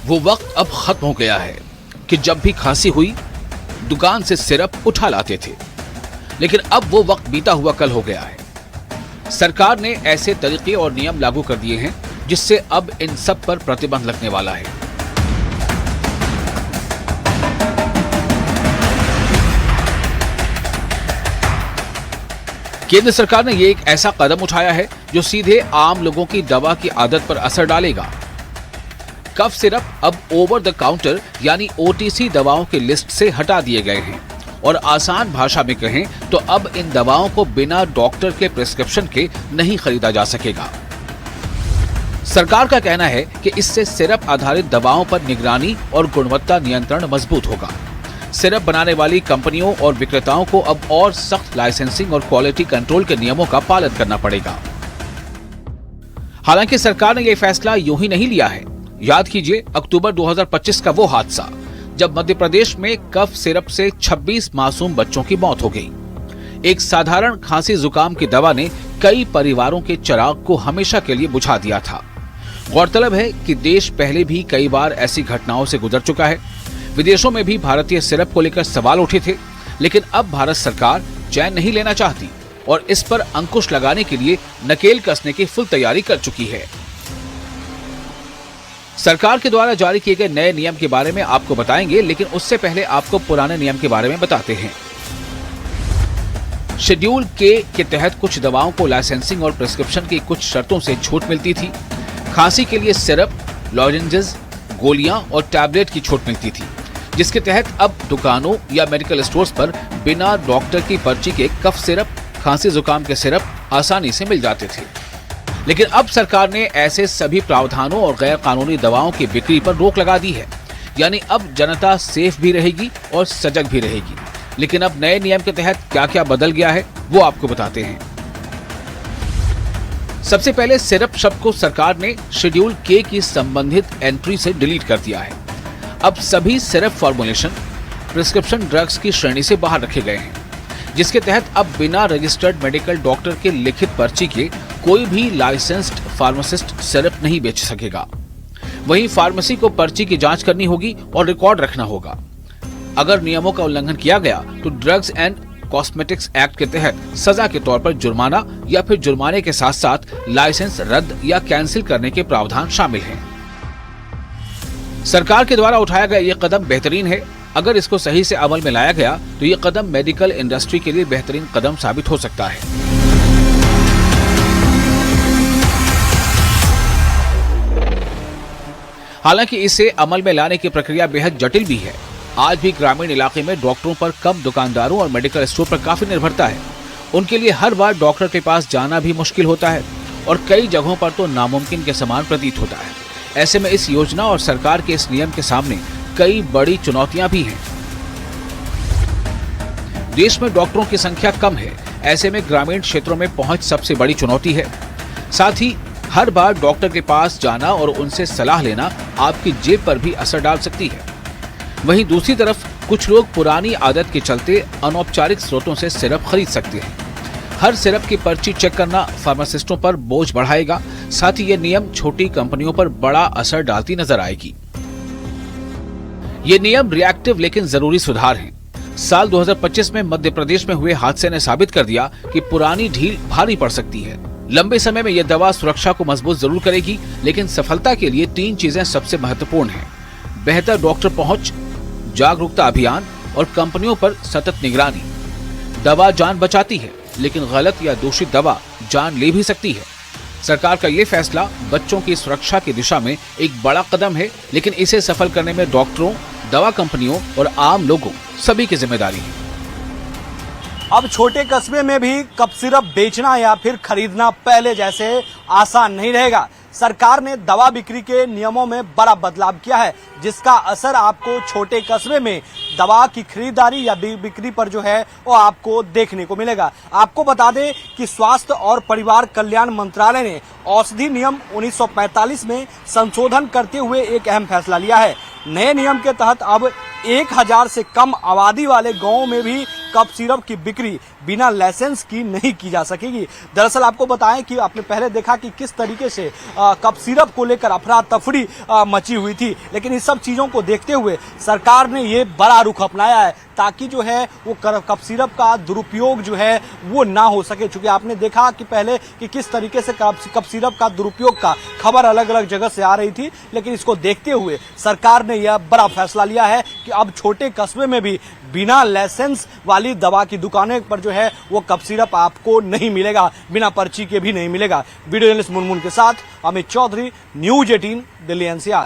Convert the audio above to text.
वो वक्त अब खत्म हो गया है कि जब भी खांसी हुई दुकान से सिरप उठा लाते थे, लेकिन अब वो वक्त बीता हुआ कल हो गया है। सरकार ने ऐसे तरीके और नियम लागू कर दिए हैं जिससे अब इन सब पर प्रतिबंध लगने वाला है। केंद्र सरकार ने ये एक ऐसा कदम उठाया है जो सीधे आम लोगों की दवा की आदत पर असर डालेगा। कफ सिरप अब ओवर द काउंटर यानी OTC दवाओं की लिस्ट से हटा दिए गए हैं और आसान भाषा में कहें तो अब इन दवाओं को बिना डॉक्टर के प्रिस्क्रिप्शन के नहीं खरीदा जा सकेगा। सरकार का कहना है कि इससे सिरप आधारित दवाओं पर निगरानी और गुणवत्ता नियंत्रण मजबूत होगा। सिरप बनाने वाली कंपनियों और विक्रेताओं को अब और सख्त लाइसेंसिंग और क्वालिटी कंट्रोल के नियमों का पालन करना पड़ेगा। हालांकि सरकार ने यह फैसला यूं ही नहीं लिया है। याद कीजिए अक्टूबर 2025 का वो हादसा जब मध्य प्रदेश में कफ सिरप से 26 मासूम बच्चों की मौत हो गई। एक साधारण खांसी जुकाम की दवा ने कई परिवारों के चिराग को हमेशा के लिए बुझा दिया था। गौरतलब है कि देश पहले भी कई बार ऐसी घटनाओं से गुजर चुका है। विदेशों में भी भारतीय सिरप को लेकर सवाल उठे थे, लेकिन अब भारत सरकार चैन नहीं लेना चाहती और इस पर अंकुश लगाने के लिए नकेल कसने की फुल तैयारी कर चुकी है। सरकार के द्वारा जारी किए गए नए नियम के बारे में आपको बताएंगे, लेकिन उससे पहले आपको पुराने नियम के बारे में बताते हैं। शेड्यूल के तहत कुछ दवाओं को लाइसेंसिंग और प्रिस्क्रिप्शन की कुछ शर्तों से छूट मिलती थी। खांसी के लिए सिरप, लॉजेंजेस, गोलियां और टैबलेट की छूट मिलती थी, जिसके तहत अब दुकानों या मेडिकल स्टोर्स पर बिना डॉक्टर की पर्ची के कफ सिरप, खांसी जुकाम के सिरप आसानी से मिल जाते थे। लेकिन अब सरकार ने ऐसे सभी प्रावधानों और गैर कानूनी दवाओं की बिक्री पर रोक लगा दी है, यानी अब जनता सेफ भी रहेगी और सजग भी रहेगी। लेकिन अब नए नियम के तहत क्या क्या बदल गया है वो आपको बताते हैं। सबसे पहले सिरप शब्द को सरकार ने शेड्यूल के की संबंधित एंट्री से डिलीट कर दिया है। अब सभी सिरप फॉर्मुलेशन प्रिस्क्रिप्शन ड्रग्स की श्रेणी से बाहर रखे गए हैं, जिसके तहत अब बिना रजिस्टर्ड मेडिकल डॉक्टर के लिखित पर्ची के कोई भी लाइसेंस्ड फार्मासिस्ट सिरप नहीं बेच सकेगा। वहीं फार्मेसी को पर्ची की जांच करनी होगी और रिकॉर्ड रखना होगा। अगर नियमों का उल्लंघन किया गया तो ड्रग्स एंड कॉस्मेटिक्स एक्ट के तहत सजा के तौर पर जुर्माना या फिर जुर्माने के साथ साथ लाइसेंस रद्द या कैंसिल करने के प्रावधान शामिल हैं। सरकार के द्वारा उठाया गया ये कदम बेहतरीन है। अगर इसको सही से अमल में लाया गया तो ये कदम मेडिकल इंडस्ट्री के लिए बेहतरीन कदम साबित हो सकता है। हालांकि इसे अमल में लाने की प्रक्रिया बेहद जटिल भी है। आज भी ग्रामीण इलाके में डॉक्टरों पर कम दुकानदारों और मेडिकल स्टोर पर काफी निर्भरता है। उनके लिए हर बार डॉक्टर के पास जाना भी मुश्किल होता है और कई जगहों पर तो नामुमकिन के समान प्रतीत होता है। ऐसे में इस योजना और सरकार के इस नियम के सामने कई बड़ी चुनौतियां भी हैं। देश में डॉक्टरों की संख्या कम है, ऐसे में ग्रामीण क्षेत्रों में पहुंच सबसे बड़ी चुनौती है। साथ ही हर बार डॉक्टर के पास जाना और उनसे सलाह लेना आपकी जेब पर भी असर डाल सकती है। वहीं दूसरी तरफ कुछ लोग पुरानी आदत के चलते अनौपचारिक स्रोतों से सिरप खरीद सकते हैं। हर सिरप की पर्ची चेक करना फार्मासिस्टों पर बोझ बढ़ाएगा। साथ ही ये नियम छोटी कंपनियों पर बड़ा असर डालती नजर आएगी। ये नियम रिएक्टिव लेकिन जरूरी सुधार हैं। साल 2025 में मध्य प्रदेश में हुए हादसे ने साबित कर दिया कि पुरानी ढील भारी पड़ सकती है। लंबे समय में यह दवा सुरक्षा को मजबूत जरूर करेगी, लेकिन सफलता के लिए 3 चीजें सबसे महत्वपूर्ण हैं: बेहतर डॉक्टर पहुंच, जागरूकता अभियान और कंपनियों पर सतत निगरानी। दवा जान बचाती है, लेकिन गलत या दूषित दवा जान ले भी सकती है। सरकार का ये फैसला बच्चों की सुरक्षा की दिशा में एक बड़ा कदम है, लेकिन इसे सफल करने में डॉक्टरों, दवा कंपनियों और आम लोगों सभी की जिम्मेदारी है। अब छोटे कस्बे में भी कफ सिरप बेचना या फिर खरीदना पहले जैसे आसान नहीं रहेगा। सरकार ने दवा बिक्री के नियमों में बड़ा बदलाव किया है, जिसका असर आपको छोटे कस्बे में दवा की खरीदारी या बिक्री पर जो है वो आपको देखने को मिलेगा। आपको बता दें कि स्वास्थ्य और परिवार कल्याण मंत्रालय ने औषधि नियम 1945 में संशोधन करते हुए एक अहम फैसला लिया है। नए नियम के तहत अब 1000 से कम आबादी वाले गांवों में भी कप सिरप की बिक्री बिना लाइसेंस की नहीं की जा सकेगी। दरअसल आपको बताएं कि आपने पहले देखा कि किस तरीके से कप सिरप को लेकर अफरा तफरी मची हुई थी, लेकिन इस सब चीजों को देखते हुए सरकार ने ये बड़ा रुख अपनाया है ताकि जो है वो कप सिरप का दुरुपयोग जो है वो ना हो सके। चूंकि आपने देखा कि पहले कि किस तरीके से कप सिरप का दुरुपयोग का खबर अलग अलग जगह से आ रही थी, लेकिन इसको देखते हुए सरकार ने यह बड़ा फैसला लिया है कि अब छोटे कस्बे में भी बिना लाइसेंस वाली दवा की दुकानें पर जो है वो कप सिरप आपको नहीं मिलेगा, बिना पर्ची के भी नहीं मिलेगा। वीडियो जर्नलिस्ट मुनमुन के साथ अमित चौधरी, न्यूज 18, दिल्ली NCR।